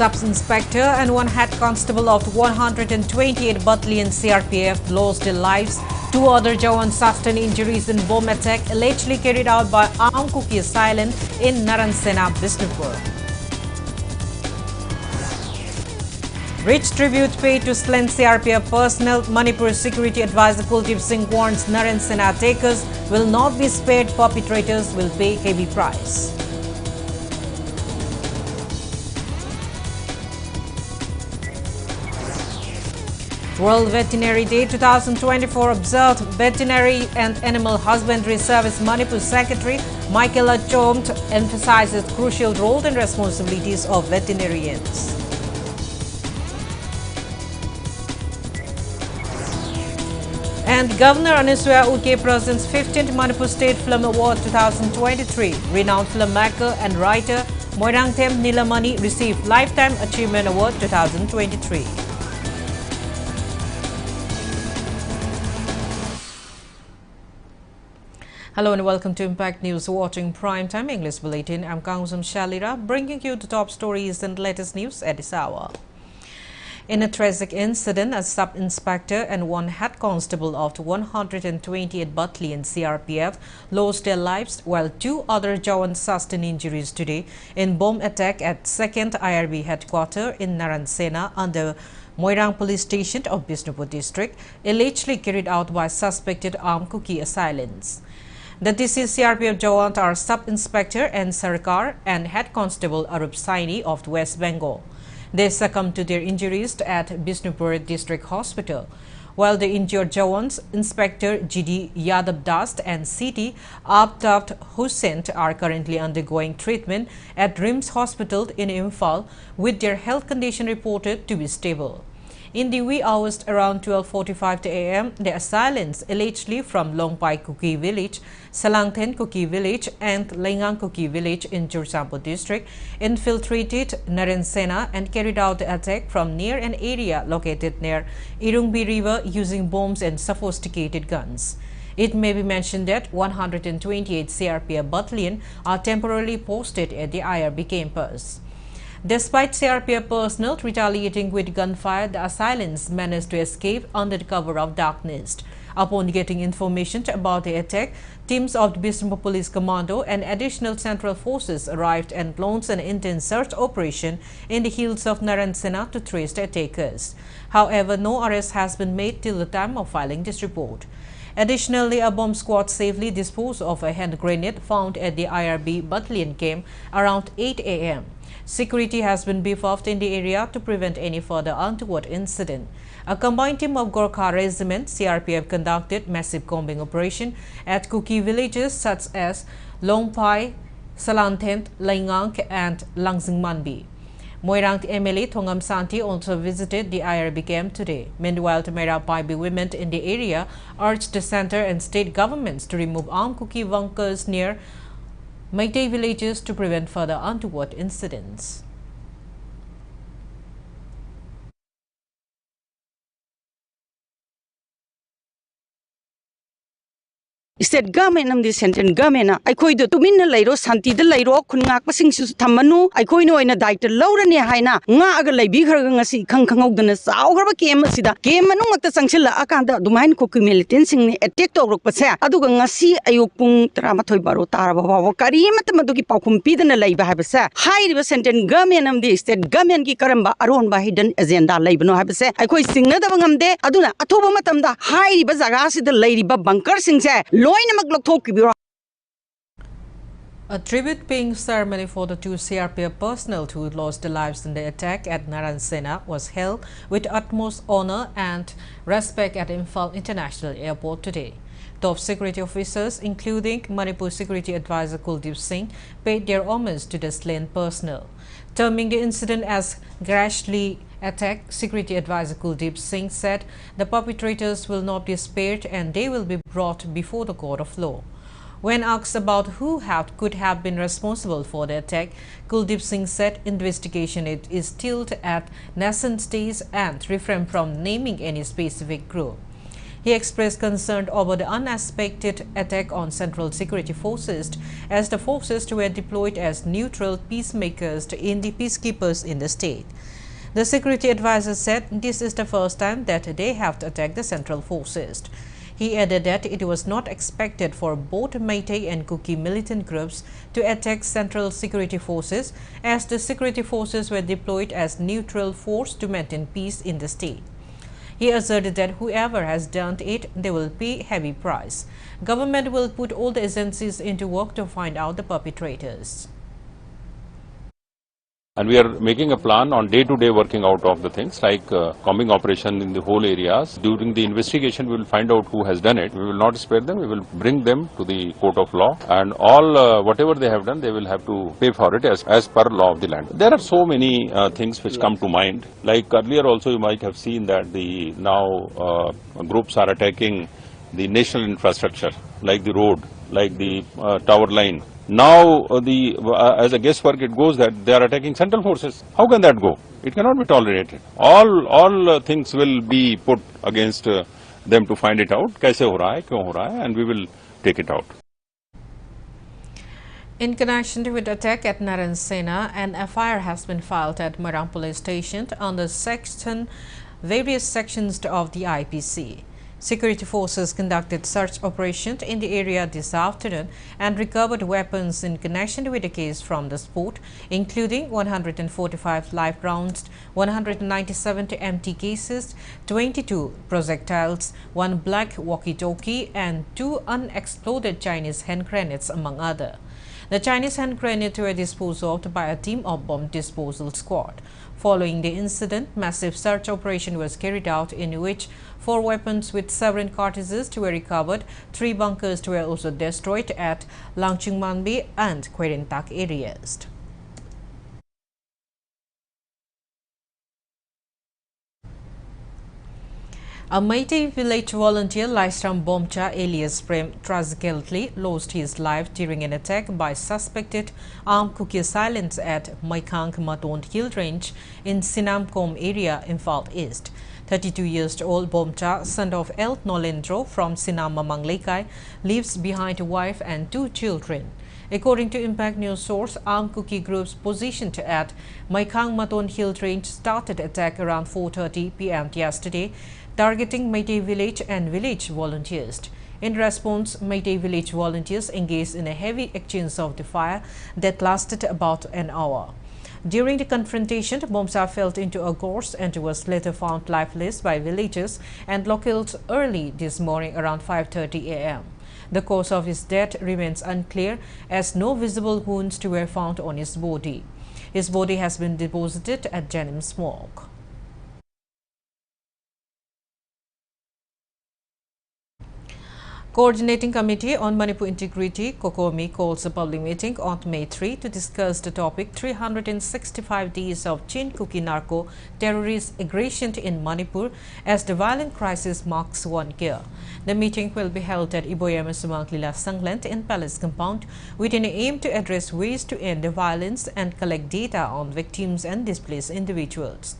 Sub-Inspector and one head constable of 128 Battalion CRPF lost their lives. Two other Jawans sustained injuries in bomb attack allegedly carried out by armed cookie assailant in Naransena, Bishnupur. Rich tribute paid to slain CRPF personnel. Manipur Security Advisor Kuldeep Singh warns Naransena attackers will not be spared. Perpetrators will pay heavy price. World Veterinary Day 2024 observed. Veterinary and Animal Husbandry Service Manipur Secretary Michaela Chomt emphasizes crucial role and responsibilities of veterinarians. And Governor Aniswaya Uke presents 15th Manipur State Film Award 2023. Renowned filmmaker and writer Moirangthem Nilamani received Lifetime Achievement Award 2023. Hello and welcome to Impact News, watching Primetime English Bulletin. I'm KANGUJAM SHELLYRA, bringing you the top stories and latest news at this hour. In a tragic incident, a sub-inspector and one head constable of the 128th Battalion CRPF lost their lives, while two other Jawans sustained injuries today in bomb attack at 2nd IRB headquarters in Naransena under Moirang Police Station of Bishnupur district, allegedly carried out by suspected armed cookie assailants. The deceased CRPF Jawans are Sub-Inspector N. Sarkar and Head Constable Arup Saini of West Bengal. They succumbed to their injuries at Bishnupur District Hospital, while the injured Jawans, Inspector G.D. Yadav Das and C.T. Abtabt Hussain, are currently undergoing treatment at RIMS Hospital in Imphal, with their health condition reported to be stable. In the wee hours around 12:45 a.m., the assailants, allegedly from Longpai Kuki Village, Salangthen Kuki Village and Lengang Kuki Village in Jursampo district, infiltrated Naransena and carried out the attack from near an area located near Irungbi River using bombs and sophisticated guns. It may be mentioned that 128 CRPF Battalion are temporarily posted at the IRB campus. Despite CRPF personnel retaliating with gunfire, the assailants managed to escape under the cover of darkness. Upon getting information about the attack, teams of the Bishnupur Police Commando and additional central forces arrived and launched an intense search operation in the hills of Naransena to trace the attackers. However, no arrest has been made till the time of filing this report. Additionally, a bomb squad safely disposed of a hand grenade found at the IRB battalion camp around 8 a.m. Security has been beefed up in the area to prevent any further untoward incident. A combined team of Gorkha Regiment CRPF conducted massive combing operation at Kuki villages such as Longpai, Salanthen, Laingang and Langzingmanbi. Moirang MLA Thongam Santi also visited the IRB camp today. Meanwhile, Tamera Paibi women in the area urged the center and state governments to remove armed cookie bunkers near Meitei villages to prevent further untoward incidents. State government and the central government, I could do min lairo, Santi the lairo, Kunak passing Tamanu, I could know in a diet Laura near Haina, Naga Labigasi, Kankangodanas, our came Sida, came and not the Chancellor Akanda, Dumain Cookie militancing a TikTok Pasa, Adugangasi, Ayupung, Tramatoi Barota, Karim, Matamaduki Pakum Pidan a labor habasa, high river central government and the state government Gikaramba, Aron by hidden agenda labor no habasa, I could sing another one day, Aduna, Atoba the high river Zagasi, the lady bunker sings. A tribute-paying ceremony for the two CRPF personnel who lost their lives in the attack at Naransena was held with utmost honor and respect at Imphal International Airport today. Top security officers, including Manipur Security Advisor Kuldeep Singh, paid their homage to the slain personnel. Terming the incident as ghastly attack, Security Advisor Kuldeep Singh said the perpetrators will not be spared and they will be brought before the court of law. When asked about who could have been responsible for the attack, Kuldeep Singh said investigation is still at nascent stage and refrained from naming any specific group. He expressed concern over the unexpected attack on Central Security Forces, as the forces were deployed as neutral peacemakers in the peacekeepers in the state. The security advisor said this is the first time that they have to attack the Central Forces. He added that it was not expected for both Meitei and Kuki militant groups to attack Central Security Forces, as the security forces were deployed as neutral force to maintain peace in the state. He asserted that whoever has done it, they will pay heavy price. Government will put all the agencies into work to find out the perpetrators. And we are making a plan on day-to-day working out of the things, like combing operation in the whole areas. During the investigation, we will find out who has done it. We will not spare them. We will bring them to the court of law, and all whatever they have done, they will have to pay for it as per law of the land. There are so many things which come to mind. Like earlier also, you might have seen that the groups are attacking the national infrastructure, like the road, like the tower line. Now, as a guesswork, it goes that they are attacking Central Forces. How can that go? It cannot be tolerated. All things will be put against them to find it out. Kaise ho raha hai, kyun ho raha hai, and we will take it out. In connection with the attack at Naran Sena, an FIR has been filed at Marang Police Station under various sections of the IPC. Security forces conducted search operations in the area this afternoon and recovered weapons in connection with the case from the spot, including 145 live rounds, 197 empty cases, 22 projectiles, 1 black walkie-talkie, and 2 unexploded Chinese hand grenades, among others. The Chinese hand grenades were disposed of by a team of bomb disposal squad. Following the incident, massive search operation was carried out in which 4 weapons with several cartridges were recovered. 3 bunkers were also destroyed at Langchingmanbi and Kwerentak areas. A Meitei village volunteer, Laisram Bomcha alias Prem, tragically lost his life during an attack by suspected armed Kuki assailants at Maikang Matond Hill Range in Sinamkom area, Imphal East. 32-year-old Bomcha, son of El Nolendro from Sinam Mamang Lekai, leaves behind a wife and 2 children. According to Impact News source, armed Kuki groups positioned at Maikang Maton Hill Range started attack around 4:30 p.m. yesterday, targeting Meitei village and village volunteers. In response, Meitei village volunteers engaged in a heavy exchange of the fire that lasted about an hour. During the confrontation, Bomcha fell into a gorse and was later found lifeless by villagers and locals early this morning around 5:30 a.m. The cause of his death remains unclear, as no visible wounds were found on his body. His body has been deposited at Janims Morgue. Coordinating Committee on Manipur Integrity, COCOMI, calls a public meeting on May 3 to discuss the topic 365 days of Chin Kuki narco terrorist aggression in Manipur as the violent crisis marks 1 year. The meeting will be held at Iboyama Sumanglila Sanglant in Palace Compound with an aim to address ways to end the violence and collect data on victims and displaced individuals.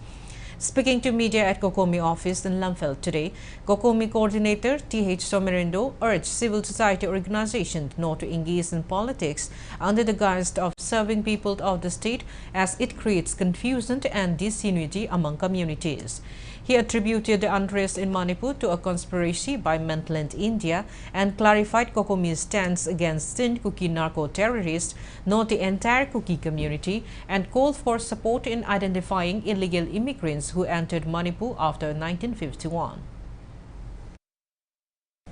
Speaking to media at COCOMI office in Lamphel today, COCOMI coordinator T.H. Somerindo urged civil society organizations not to engage in politics under the guise of serving people of the state, as it creates confusion and disunity among communities. He attributed the unrest in Manipur to a conspiracy by mainland India and clarified COCOMI's stance against Tin Kuki narco-terrorists, not the entire Kuki community, and called for support in identifying illegal immigrants who entered Manipur after 1951.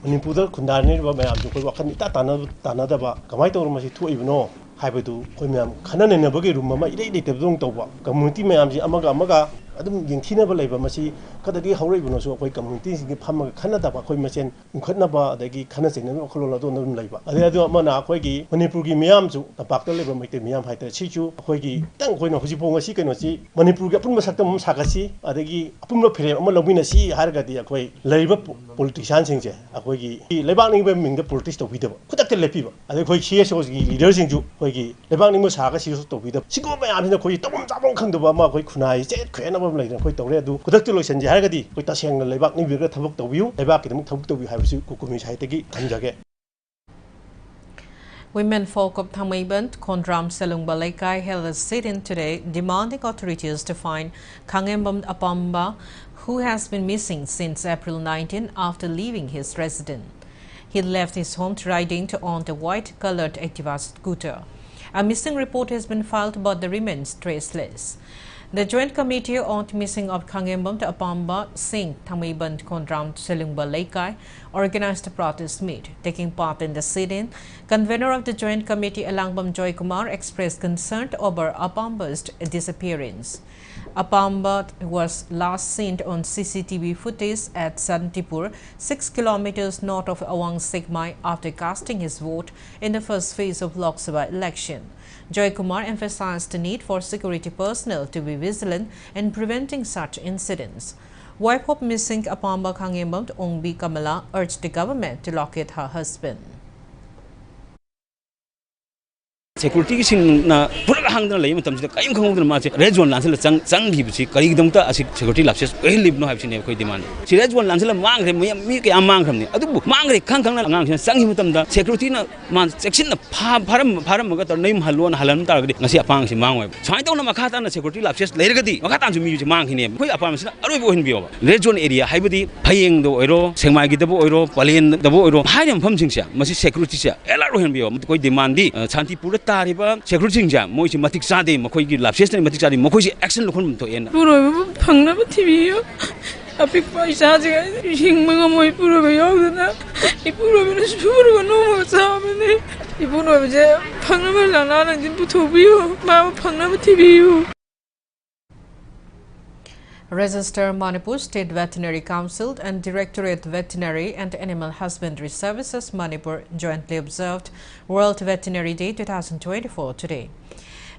Manipur khundarni ba mayam jo koi wakan ita tanadaba kamai tawr masi thuibno haibadu koi mayam khanane ne bagi room ma ide ide tebdong tawba community mayam ji amaga adum yengthina ba leiba masi kadadi haureibno so koi community sing phama khanadaba koi masen unkhatnaba adagi khanase ne kholola do nam leiba adu amana koi gi Manipur gi mayam ju tapak to leiba maite mayam haita sichu koi gi tang koi no huji ponga si kaino si Manipur gi apun masakta mum sagasi adagi apun lo phire ama lobina si harga di koi leiba politician sing je koi gi lebak ning be ming de politics to bidaba kutak te lepiba adagi koi CSO gi leader sing ju koi gi lebak ning mo saga si to bidaba sigo mayam ni koi tom jabong khangdaba ma koi khunai je khena ꯑꯃ ꯂꯩꯅ ꯑꯩꯈꯣꯏ ꯇꯧꯔꯦ ꯑꯗꯨ ꯈꯨꯗꯛꯇ ꯂꯣꯏꯁꯤꯟꯖꯦ ꯍꯥꯏꯔꯒꯗꯤ ꯑꯩꯈꯣꯏ ꯇꯁꯦꯡꯅ ꯂꯩꯕꯥꯛ ꯅꯤꯡꯕꯤꯔꯒ ꯊꯕꯛ ꯇꯧꯕꯤꯌꯨ ꯂꯩꯕꯥꯛꯀꯤꯗꯃꯛ ꯊꯕꯛ ꯇꯧꯕꯤꯌꯨ ꯍꯥꯏꯕꯁꯤ ꯀꯣꯀꯣꯃꯤ ꯁꯥꯏꯠꯇꯒꯤ ꯊꯝꯖꯒꯦ Women folk of Thamaiban, Kondram Selungba Laikai held a sit-in today demanding authorities to find Kangembam Apamba, who has been missing since April 19 after leaving his residence. He left his home riding on the white-colored Activa scooter. A missing report has been filed but the remains traceless. The Joint Committee on Missing of Kangembam Apamba Singh Thamaiban Kondram Selungba Laikai organized a protest meet. Taking part in the sit-in, convener of the Joint Committee Alangbam Joy Kumar expressed concern over Apamba's disappearance. Apamba was last seen on CCTV footage at Santipur, 6 kilometers north of Awang Sigmai, after casting his vote in the first phase of Lok Sabha election. Joy Kumar emphasized the need for security personnel to be vigilant in preventing such incidents. Wife of missing Apamba Kangembam Ongbi Kamala urged the government to locate her husband. Security sing na pura hang na lay matam sila kayong kangong na mga red zone lang sila sang hib si karigdam ta asik security lapses well live no have sine koi demand si red zone lang sila mang re mi kay amang kram ni adu mang re kang na ngang sila sang hib matam da security na man section na pharam maga tar naim halon halan tar gadi ngasi apang si mang wai chai taw na makata na security lapses leir gadi makata ju mi ju mang hine koi apam sila aroi bo hin biyo red zone area haibadi phayeng do oiro sengmai gi dabo oiro palen dabo oiro haidam pham sing sia masi security sia elaro hin biyo koi demand di chanti pura तारिबा security जा मोइसि मतिक सादे मखोइगी लापसेस नै मतिक सादे मखोइसि action Lakhan तो N पुरो फंगना थिबियो अपिक पैसा जे हिंगमगा मोइ पुरो याउदना इ पुरो बिन सुरो नो सामने इ पुरो जे फंगना लाना दिन पुथोबियो मा फंगना थिबियो Register Manipur State Veterinary Council and Directorate Veterinary and Animal Husbandry Services Manipur jointly observed World Veterinary Day 2024 today.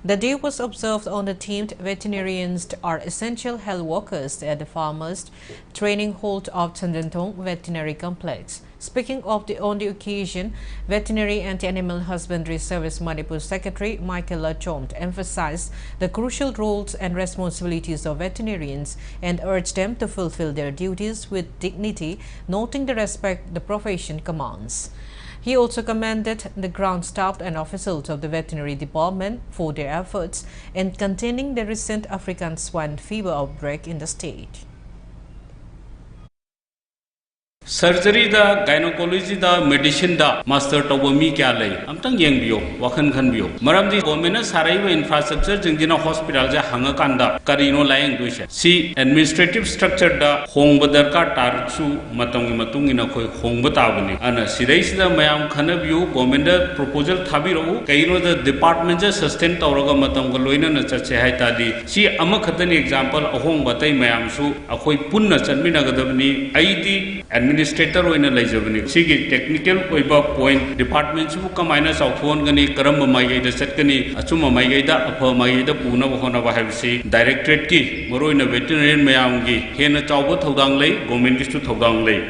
The day was observed on the theme Veterinarians are Essential Health Workers at the Farmers Training Hall of Chandantong Veterinary Complex. Speaking on the occasion, Veterinary and Animal Husbandry Service Manipur Secretary Michael Lachomte emphasized the crucial roles and responsibilities of veterinarians and urged them to fulfill their duties with dignity, noting the respect the profession commands. He also commended the ground staff and officials of the veterinary department for their efforts in containing the recent African swine fever outbreak in the state. Surgery da, gynecology da, medicine da, master tobomi kya lay. Amtang yang biyo, wakan khan biyo. Maram di government sarai wa infrastructure jengdina hospital ja hanga kanda karino layang duisha. Si administrative structure da hong badar ka tarsu matung ina koi hong batabani. Ana sirai sida mayam khana biyo government da proposal thabi rahu. Kaino da department ja sustain tawraga matung galoina na chache hai tadi. Si ama khatani example ahong batai mayam su akoi punna chanmina gadabni aidi administrator oina laijabani sigi technical oiba point department su kamaina sauthon gani karam mai gaida chatkani achuma mai gaida apha mai gaida puna hona ba habsi directorate ki moroina veterinarian mayam gi hena chawba thodang lei government ki su thodang lei.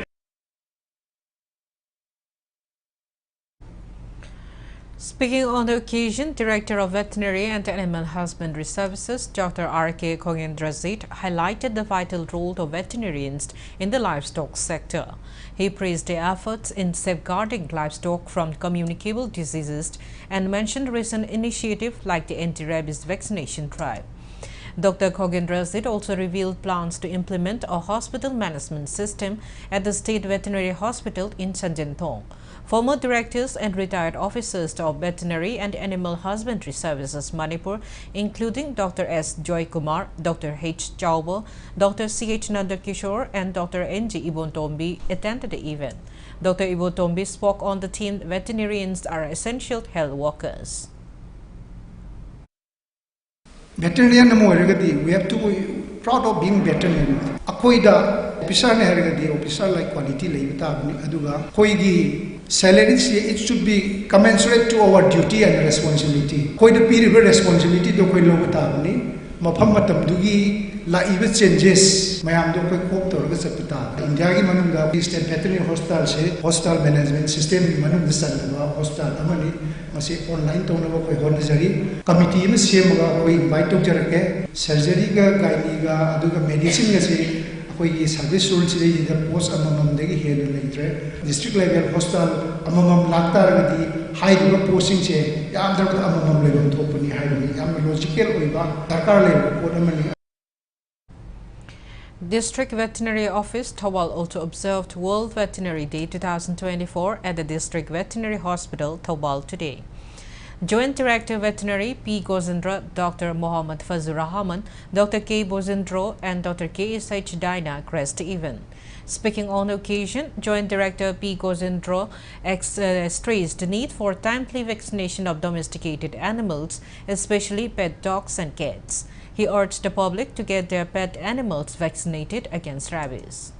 Speaking on the occasion, Director of Veterinary and Animal Husbandry Services, Dr. R.K. Khogendrazit, highlighted the vital role of veterinarians in the livestock sector. He praised their efforts in safeguarding livestock from communicable diseases and mentioned recent initiatives like the anti-rabies vaccination drive. Dr. Khogendrazit also revealed plans to implement a hospital management system at the State Veterinary Hospital in Chandantong. Former directors and retired officers of Veterinary and Animal Husbandry Services Manipur, including Dr. S. Joy Kumar, Dr. H. Chauba, Dr. C. H. Nandakishore, and Dr. N. G. Ibontombi, attended the event. Dr. Ibontombi spoke on the theme Veterinarians are Essential Health Workers. Veterinarian we have to be proud of being veterinarian. Akoida officer officer like quality aduga koigi salaries it should be commensurate to our duty and responsibility. Koi the period responsibility do koi lo mapham matam dugi live changes ma'am दो कोई कोप तौर चपता India की मनुंगा state veterinary hospital से hospital management system की मनुंग चलवा hospital अमनी मसे online तौनबो कोई होनजरी committee में सेमगा कोई इनवाइट तौजरके सर्जरी का गाइनी का अदुगा मेडिसिन का से कोई सर्विस रूल से पोस्ट अमम देगी हेड लेट्रे डिस्ट्रिक्ट लेवल हॉस्पिटल अमम लागता रगदी हाई पोस्टिंग से याम दरबद अमम लेवल थोपनी हाई याम लॉजिकल ओइबा सरकार लेवल पोट अमनी District Veterinary Office, Thawal also observed World Veterinary Day 2024 at the District Veterinary Hospital, Thawal today. Joint Director Veterinary P. Gozindra, Dr. Mohammad Fazur Rahman, Dr. K. Bozindro and Dr. K.S.H. Daina graced the event. Speaking on the occasion, Joint Director P. Gozindro stressed the need for timely vaccination of domesticated animals, especially pet dogs and cats. He urged the public to get their pet animals vaccinated against rabies.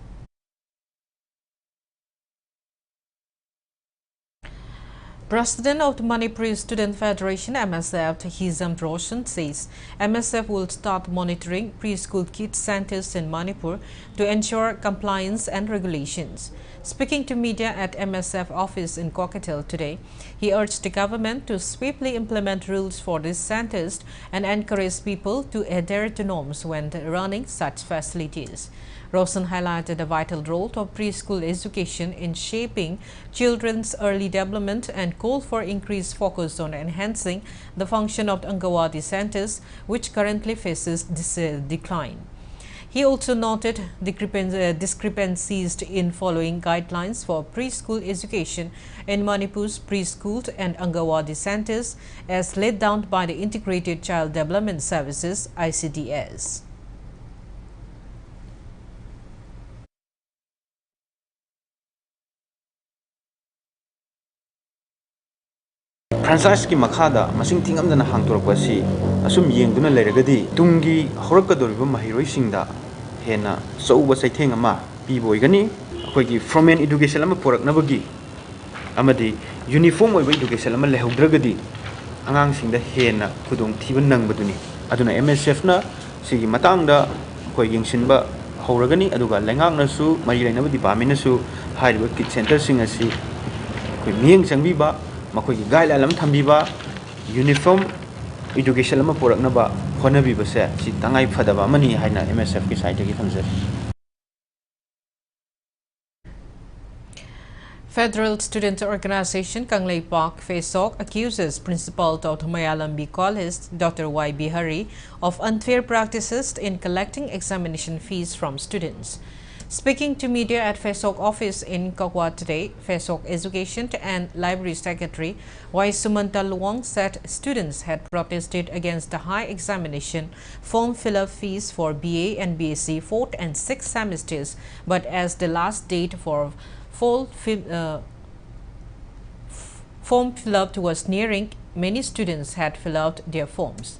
President of the Manipur Student Federation MSF, Hizam Roshan, says MSF will start monitoring preschool kids centers in Manipur to ensure compliance and regulations. Speaking to media at MSF office in Cocatel today, he urged the government to swiftly implement rules for these centers and encourage people to adhere to norms when running such facilities. Roshan highlighted the vital role of preschool education in shaping children's early development and called for increased focus on enhancing the function of the Angawadi centers, which currently faces decline. He also noted discrepancies in following guidelines for preschool education in Manipur's preschools and Angawadi centers as laid down by the Integrated Child Development Services ICDS. Franchise ki makada masing thingamdana hangtorpasi asum yengduna leragadi tungi horakadoriba mahiroi singda hena souba saitheng ama piboigani akoigi formal education ama poraknabagi amadi uniform oiba education ama lehaudragadi angang singda hena khudong thiba nangbaduni aduna MSF na sigi matangda koi yengsinba hauragani aduga lengang nasu mari lainaba department nasu haiba kid center sing asi koi mieng changbiba Makoi guideline thambiba uniform education lama poraknaba honabiba se si tangai phadaba mani haina MSF ki side gi thamse. Federal Student Organization Kanglei Park FESOC accuses Principal of Mayalambi College Dr. Y.B. Hari of unfair practices in collecting examination fees from students. Speaking to media at FESOC office in Kakwa today, FESOC Education and Library Secretary Y. Sumanta Luang said students had protested against the high examination form fill-up fees for BA and BSc 4th and 6th semesters, but as the last date for form fill-up was nearing, many students had filled out their forms.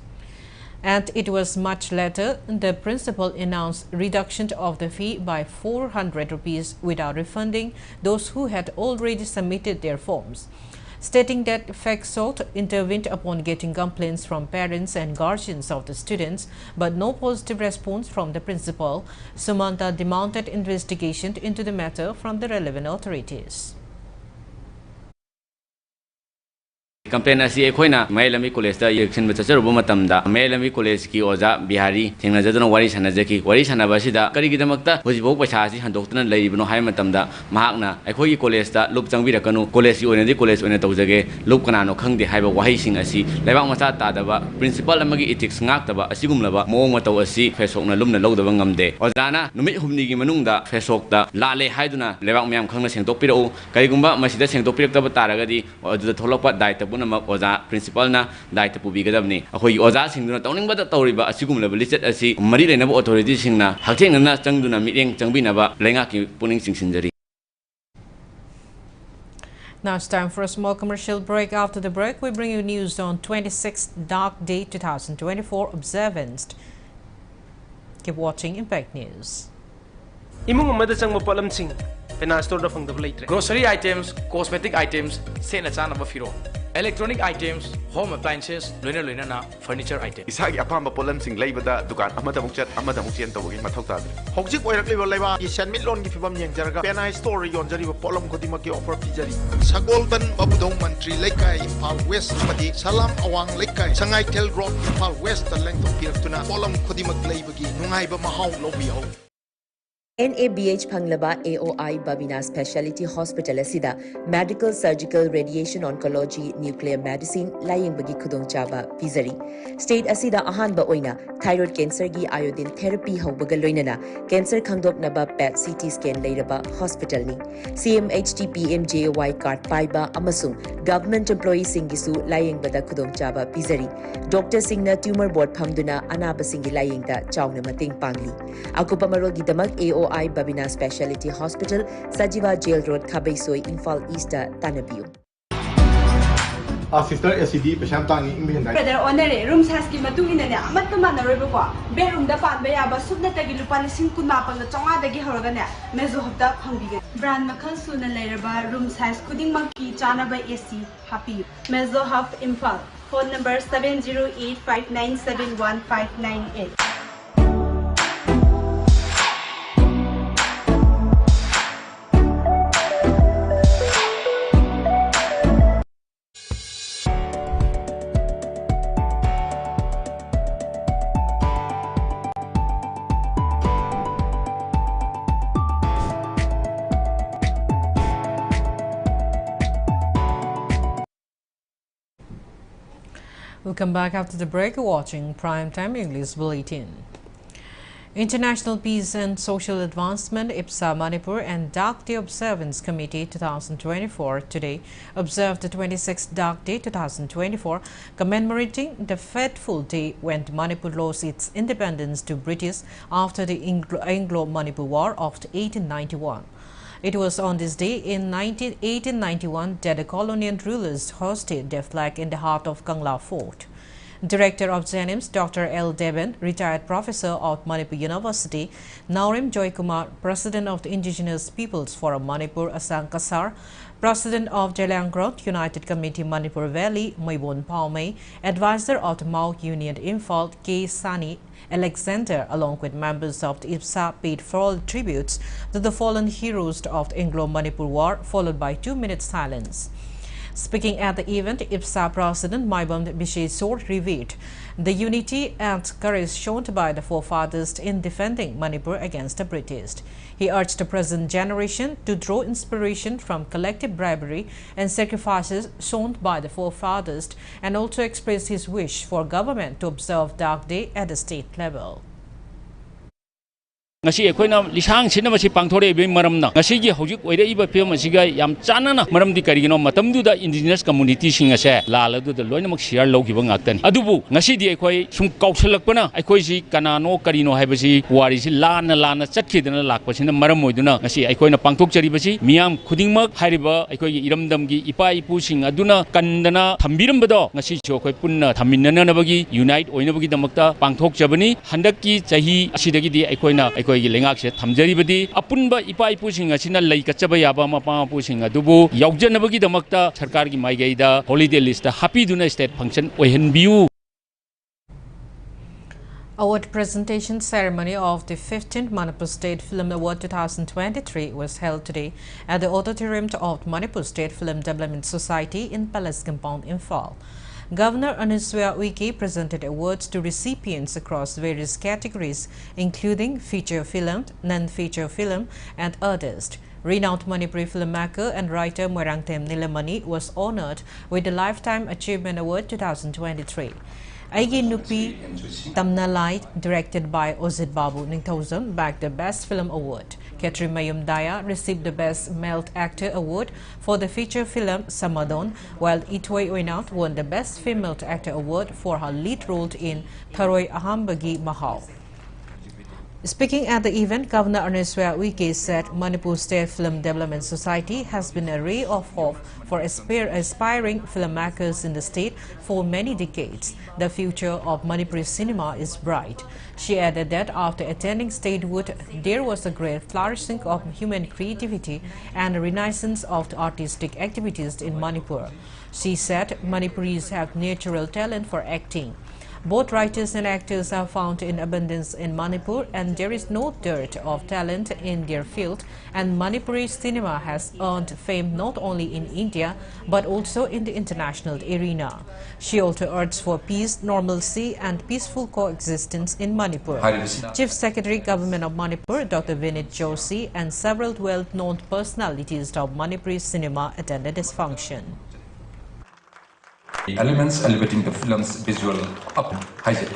And it was much later, the principal announced reduction of the fee by 400 rupees without refunding those who had already submitted their forms. Stating that FESOC intervened upon getting complaints from parents and guardians of the students, but no positive response from the principal, Sumanta demanded investigation into the matter from the relevant authorities. Campaign asi ekhoina Mailami College da election ma chacharuba matamda Mailami College ki oja Bihari thengnajaduna wari sanajaki wari sanabasida karigidamakta hojibok paisa asi handoktuna leibno hai matamda mahakna ekhoi college da lup changbirakanu college ki oinadi college oina tawjage lup kanano khangde haiba wahai sing asi leibak macha tadaba principal amagi ethics ngaktaba asigumlaba moong mataw asi FESOC na lumna lodaba ngamde ojana numit humni gi manungda FESOC da lale haiduna leibak myam khangna sengtokpirau karigumba masida sengtokpiraktaba taragadi ojuda tholokpa daita Oza principal na daita pubigadabni akhoi oza singduna tawningbada tawriba asigumlaba lichet asi mari lenaba authority singna hakthengna changduna mireng changbinaba lenga ki puning singsinjari. Now it's time for a small commercial break. After the break, we bring you news on 26th Dark Day 2024 observance. Keep watching Impact News. Imung amada changma palam sing finance store da phangdab leitre grocery items cosmetic items sena chana ba firo electronic items, home appliances, loina furniture items. Isagi apamba polamsing leibada dukan amada mukchat amada mukchen tawagi mathau tadre. Hojik oirakliba leiba ki sanmitlon ki fibam yengjaraga penai store yonjari polam khotima ki offer pijari. Sagoltan Babudong Mantri Lekai Impal West Padi Salam Awang Lekai Sangai Tel Road Impal West Length of Pirtuna Polam Khodimak Leibagi Nungaiba Mahau Lobiho. NABH Panglaba AOI Babina Specialty Hospital Asida Medical Surgical Radiation Oncology Nuclear Medicine Lying Bagi Kudong Chaba Pizari State Asida Ahanba Oina Thyroid Cancer Gi Iodine Therapy Haubaga Loinana Cancer Kangdop Naba PET CT Scan Lairaba Hospital Ni CMHT PMJY Card Paiba Amasung Government Employee Singisu Lying Bada Kudong Chaba Pizari Dr. Singna Tumor Board Pamduna Anaba Singi Lying Da Chowna Mating Pangli Akupa Marol Gidamak AOI Babina Specialty Hospital, Sajiva Jail Road, Kabaisoi, Infal East, Tanabiu. Sister SCD, Pesham Tangi, Indian. Brother Honore, rooms has given to in an Amatamana River, bedroom the Panbayaba, Subnatagi Lupanising Kunapang, the Tonga de Gihorgana, Mezo of the Hungigan. Brand Makan sooner later bar, rooms has Kuding Monkey, Chana by AC, Happy. Mezo Huff Infal, phone number 708-597-1598. We'll come back after the break watching Primetime English Bulletin. International Peace and Social Advancement IPSA Manipur and Dark Day Observance Committee 2024 today observed the 26th Dark Day 2024, commemorating the fateful day when Manipur lost its independence to British after the Anglo-Manipur War of 1891. It was on this day in 1891 that the colonial rulers hoisted their flag in the heart of Kangla Fort. Director of JNIMS, Dr. L. Devan, retired professor of Manipur University, Naurim Joykumar, President of the Indigenous Peoples Forum Manipur Asang Kasar, President of Jalangrot United Committee Manipur Valley, Moibon Paume, Advisor of the Mau Union Infalt, K. Sani Alexander, along with members of the IPSA, paid full tributes to the fallen heroes of the Anglo-Manipur War, followed by 2-minute silence. Speaking at the event, IPSA President Maibam Bishay revealed the unity and courage shown by the forefathers in defending Manipur against the British. He urged the present generation to draw inspiration from collective bravery and sacrifices shown by the forefathers, and also expressed his wish for government to observe Dark Day at the state level. ngasi ekhoi lisang sina masi pangthore be maramna ngasi gi hojik oire iba film asiga yam chanana maramdi karigino matamdu da indigenous community singa se lala du da loina mak share logiba ngaktan adubu ngasi di ekhoi sum kaushalakpana ekhoi si kanano karino haibasi wari si lana chatkidana lakpasina maram oiduna ngasi ekhoi na pangthok charibasi miyam khudingmak hariba ekhoi gi iramdam gi ipa ipu sing aduna kandana thambirambado ngasi cho ekhoi punna thaminana nabagi unite oinabagi damakta pangthok chabani handakki chahi asidagi di ekhoi na Lengak se thamjaribadi apunba ipa ipusing asina lei kachaba yaba mapa pusing adubu yaujannabagi damakta sarkar gi maigaida holiday list happy duna state function ohenbiu. Award presentation ceremony of the 15th Manipur State Film Award 2023 was held today at the auditorium of Manipur State Film Development Society in Palace Compound, Imphal. Governor Anuswaya Uike presented awards to recipients across various categories, including feature film, non-feature film, and others. Renowned Manipuri filmmaker and writer Moirangthem Nilamani was honored with the Lifetime Achievement Award 2023. Aigi Nupi Tamnalai, directed by Ozid Babu Ningthozam, bagged the Best Film Award. Ketri Mayum Daya received the Best Male Actor Award for the feature film Samadon, while Itoi Oinaut won the Best Female Actor Award for her lead role in Tharoi Ahambagi Mahal. Speaking at the event, Governor Ernestia Wike said Manipur State Film Development Society has been a ray of hope for aspiring filmmakers in the state for many decades. The future of Manipuri cinema is bright. She added that after attending statehood, there was a great flourishing of human creativity and a renaissance of the artistic activities in Manipur. She said Manipuris have natural talent for acting. Both writers and actors are found in abundance in Manipur, and there is no dearth of talent in their field, and Manipuri cinema has earned fame not only in India but also in the international arena. She also urged for peace, normalcy and peaceful coexistence in Manipur. Chief Secretary Government of Manipur, Dr. Vinit Joshi, and several well-known personalities of Manipuri cinema attended this function. Elements elevating the film's visual up high.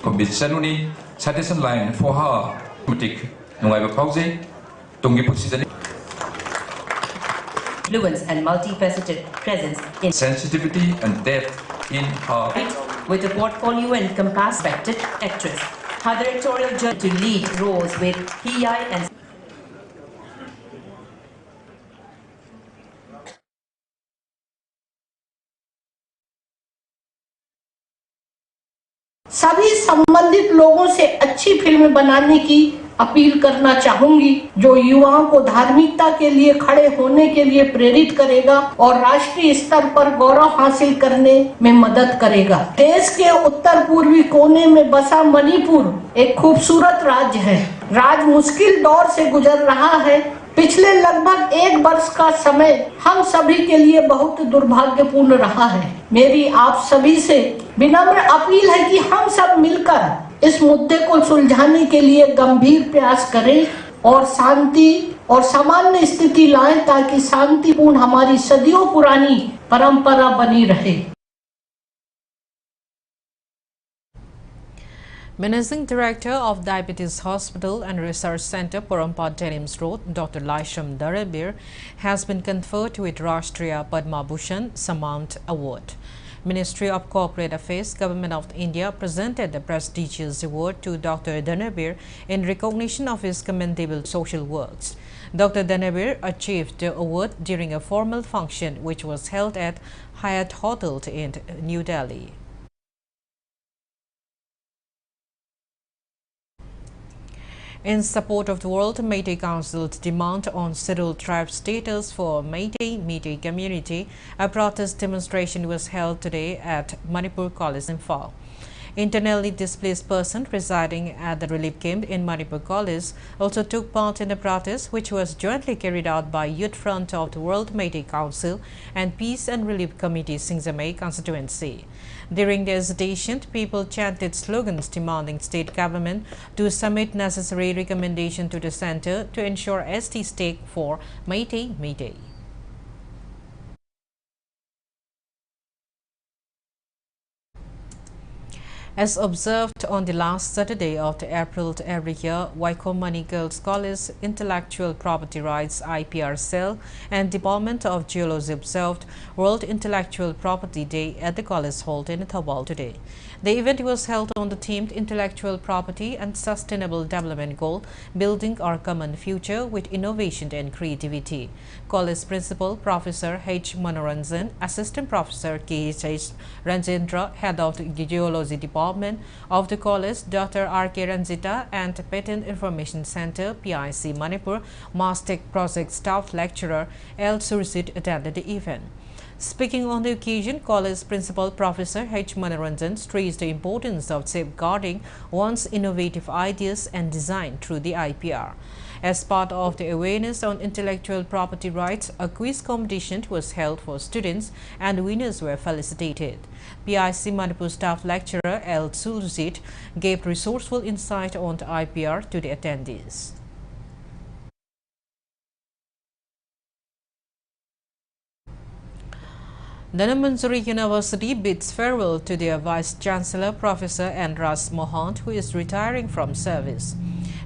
Combination citation line for her matic Nungai Pause, Tongi Position. Fluence and multifaceted presence in sensitivity and depth in her. With a portfolio and compass respected actress. Her directorial journey to lead roles with PI and सभी संबंधित लोगों से अच्छी film बनाने की appeal करना चाहूंगी, जो युवाओं को धार्मिकता के लिए खड़े होने के लिए प्रेरित करेगा और राष्ट्रीय स्तर पर गौरव हासिल करने में मदद करेगा। देश के उत्तर पूर्वी कोने में बसा मणिपुर एक खूबसूरत राज्य है। राज्य मुश्किल दौर से गुजर रहा है। पिछले लगभग 1 वर्ष का समय हम सभी के लिए बहुत दुर्भाग्यपूर्ण रहा है। मेरी आप सभी से विनम्र अपील है कि हम सब मिलकर इस मुद्दे को सुलझाने के लिए गंभीर प्रयास करें और शांति और सामान्य स्थिति लाएं, ताकि शांतिपूर्ण हमारी सदियों पुरानी परंपरा बनी रहे। Managing Director of Diabetes Hospital and Research Center, Porompa Denims Road, Dr. Laisham Darabir, has been conferred with Rashtriya Padma Bhushan Samant Award. Ministry of Corporate Affairs, Government of India presented the prestigious award to Dr. Dhanabir in recognition of his commendable social works. Dr. Dhanabir achieved the award during a formal function which was held at Hyatt Hotel in New Delhi. In support of the World Meitei Council's demand on scheduled tribe status for Meitei community, a protest demonstration was held today at Manipur College in Fall. Internally displaced persons residing at the relief camp in Manipur College also took part in the protest, which was jointly carried out by Youth Front of the World Meitei Council and Peace and Relief Committee Singzamei constituency. During the agitation, people chanted slogans demanding state government to submit necessary recommendation to the center to ensure ST stake for Meitei. As observed on the last Saturday of April every year, Waikomani Girls College Intellectual Property Rights IPR Cell and Department of Geology observed World Intellectual Property Day at the college hall in Thawal today. The event was held on the theme Intellectual Property and Sustainable Development Goal, Building Our Common Future with Innovation and Creativity. College Principal Professor H. Manoranjan, Assistant Professor K.H. Ranjendra, Head of the Geology Department of the college, Dr. R.K. Ranjita, and Patent Information Center, PIC Manipur, Mastec Project Staff Lecturer L. Sursit attended the event. Speaking on the occasion, College Principal Professor H. Manoranjan stressed the importance of safeguarding one's innovative ideas and design through the IPR. As part of the awareness on intellectual property rights, a quiz competition was held for students and winners were felicitated. PIC Manipur Staff Lecturer L. Sulzit gave resourceful insight on the IPR to the attendees. Dhanmanjari University bids farewell to their Vice-Chancellor Professor Andras Mohant, who is retiring from service.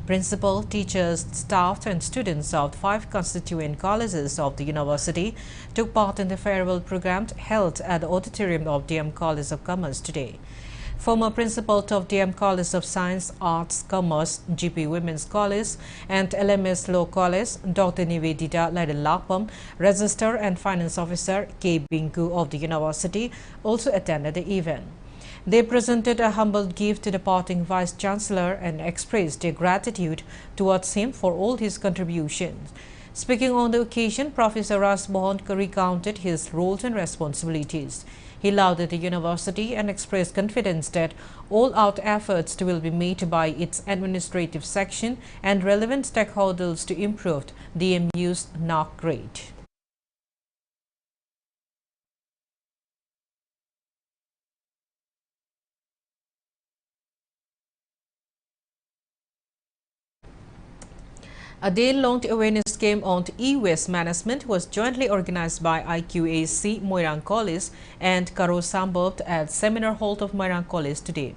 Principal, teachers, staff and students of 5 constituent colleges of the university took part in the farewell program held at the auditorium of DM College of Commerce today. Former principal of DM College of Science, Arts, Commerce, GP Women's College and LMS Law College, Dr. Nivedita Ladalapam, Register and Finance Officer K. Binku of the university, also attended the event. They presented a humble gift to the departing Vice Chancellor and expressed their gratitude towards him for all his contributions. Speaking on the occasion, Professor Rasmohan recounted his roles and responsibilities. He lauded the university and expressed confidence that all-out efforts will be made by its administrative section and relevant stakeholders to improve the MU's NARC grade. A day-long awareness game on e-waste management was jointly organized by IQAC Moirang College and Karo Sambot at Seminar Hall of Moirang College today.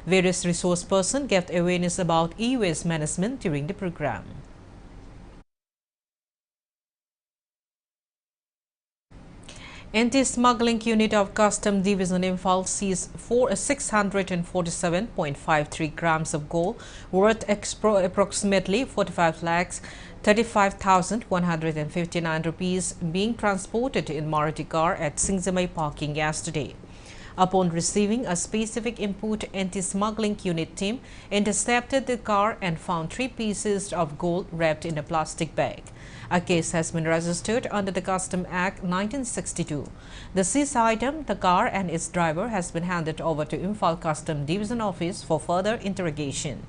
Various resource persons gave awareness about e-waste management during the program. Anti-smuggling unit of Custom Division Imphal seized 647.53 grams of gold worth approximately 45,35,159 rupees being transported in Maruti car at Singzamai parking yesterday. Upon receiving a specific input, anti-smuggling unit team intercepted the car and found 3 pieces of gold wrapped in a plastic bag. A case has been registered under the Custom Act 1962. The seized item, the car and its driver has been handed over to Imphal Custom Division Office for further interrogation.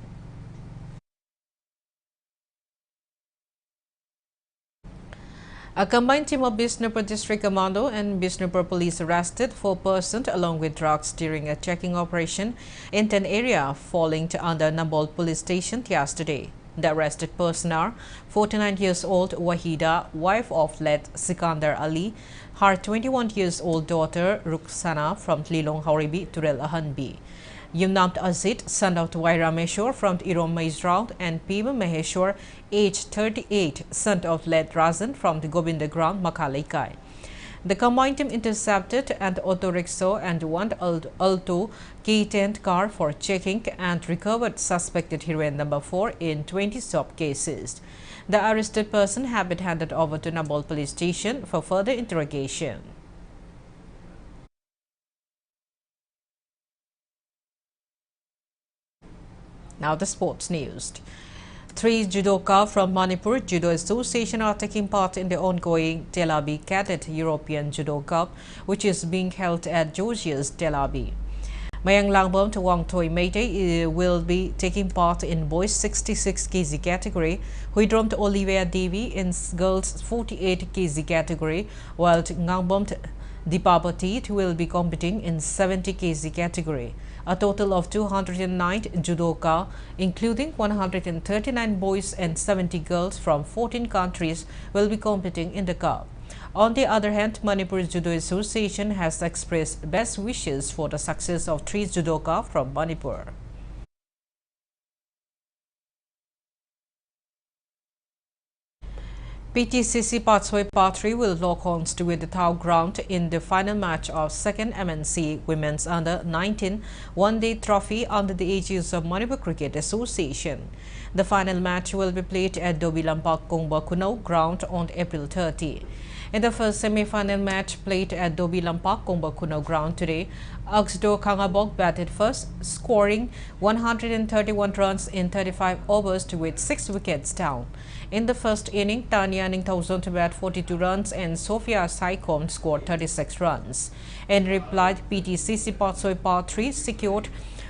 A combined team of Bishnupur District Commando and Bishnupur Police arrested 4 persons along with drugs during a checking operation in an area falling under Handball police station yesterday. The arrested person are 49 years old Wahida, wife of late Sikandar Ali, her 21 years old daughter Ruksana from Tlilong Hauribi, Turel Ahanbi. Yumnamt Azit, son of Waira Meshwar from Irom Maizraut, and Pima Maheshwar, aged 38, son of late Razan from the Govinda Ground, Makalaikai. The combined team intercepted an auto rickshaw and one Alto K10 car for checking and recovered suspected heroin number 4 in 20 stop cases. The arrested person have been handed over to Handball police station for further interrogation. Now the sports news. 3 judoka from Manipur Judo Association are taking part in the ongoing Tel Aviv Cadet European Judo Cup, which is being held at Georgia's Tel Aviv. Mayang Langbom to Wang Toi Meite will be taking part in boys 66 kg category, Huidrom to Olivia Devi in girls 48 kg category, while Ngangbom Dipapati will be competing in 70 kg category. A total of 209 judoka, including 139 boys and 70 girls from 14 countries, will be competing in the cup. On the other hand, Manipur Judo Association has expressed best wishes for the success of 3 judoka from Manipur. PTCC Patsoi Patri will lock horns with the Tau ground in the final match of 2nd MNC Women's Under-19 One-Day Trophy under the aegis of Manipur Cricket Association. The final match will be played at Dobi Lampak Kongba Kunau ground on April 30. In the first semi-final match played at Dobi Lampak Kongba Kunau ground today, Aksdo Kangabok batted first, scoring 131 runs in 35 overs with 6 wickets down. In the first inning, Tanya Ningthauson to bat 42 runs and Sophia Saikom scored 36 runs. In reply, PTCC Patsoi Patri secured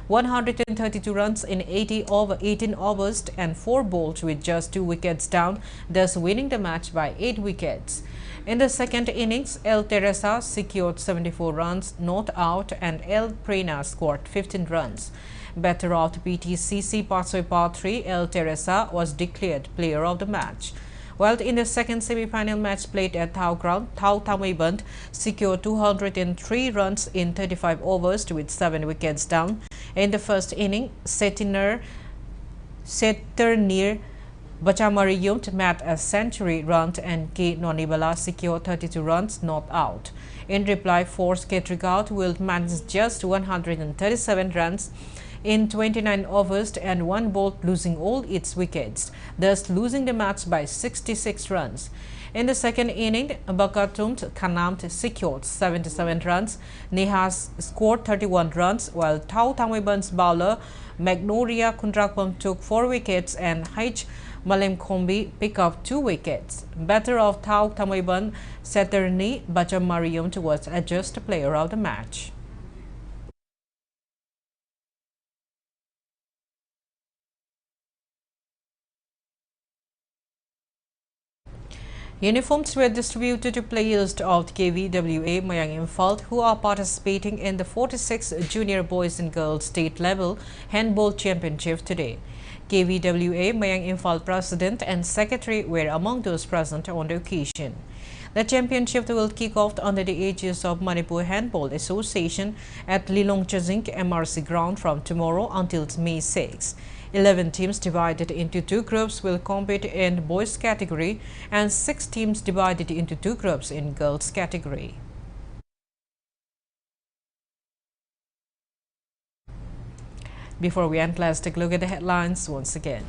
132 runs in 18 overs and 4 bowls with just 2 wickets down, thus winning the match by 8 wickets. In the second innings, El Teresa secured 74 runs, not out, and El Prena scored 15 runs. Batter of PTCC Patsoi Patri, El Teresa was declared player of the match. While in the second semi-final match played at Thao ground, Thao Tamaiband secured 203 runs in 35 overs with 7 wickets down. In the first inning, Seternir Bachamari Yumt met a century run and K. Nonibala secured 32 runs not out. In reply, Force K. Trigout will manage just 137 runs in 29 overs and one ball, losing all its wickets, thus losing the match by 66 runs. In the second inning, Bakatumt Kanamt secured 77 runs, Nehas scored 31 runs, while Tau Tamiban's bowler Magnolia Kundrakpam took 4 wickets and H. Malem Kombi picked up 2 wickets. Batter of Tau Tamiban Saturni Bachamarium was adjudged player of the match. Uniforms were distributed to players of KVWA Mayang Imphal who are participating in the 46th Junior Boys and Girls State Level Handball Championship today. KVWA Mayang Imphal President and Secretary were among those present on the occasion. The championship will kick off under the aegis of Manipur Handball Association at Lilong Chazink MRC ground from tomorrow until May 6. 11 teams divided into 2 groups will compete in boys category and 6 teams divided into 2 groups in girls category. Before we end, let's take a look at the headlines once again.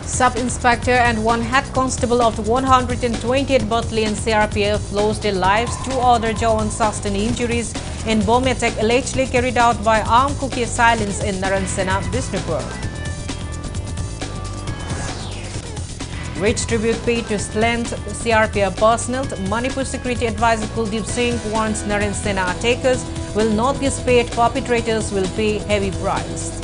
Sub-Inspector and 1 head constable of the 128th Battalion CRPF lost their lives. 2 other Jawans sustained injuries in bomb attack allegedly carried out by armed cookie assailants in Naransena, Visnupur. Rich tribute paid to slain CRPF personnel. Manipur Security Advisor Kuldeep Singh warns Naransena attackers will not be spared. Perpetrators will pay heavy price.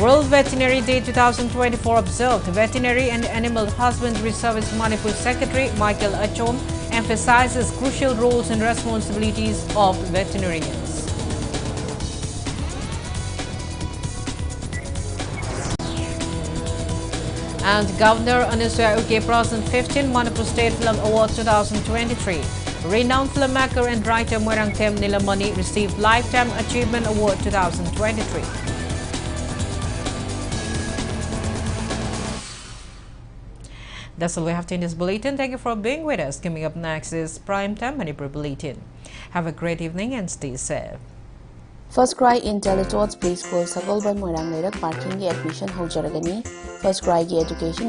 World Veterinary Day 2024 observed. Veterinary and Animal Husbandry Service Manipur Secretary Michael Achom emphasizes crucial roles and responsibilities of veterinarians. And Governor Anusaya Uke present 15th Manipur State Film Award 2023. Renowned filmmaker and writer Moirangtem Nilamani received Lifetime Achievement Award 2023. That's all we have in this bulletin. Thank you for being with us. Coming up next is Primetime Manipur Bulletin. Have a great evening and stay safe. First Cry in Teletots Preschool Sagolban Moirang Lerak Parking admission Hojaragani. First Cry education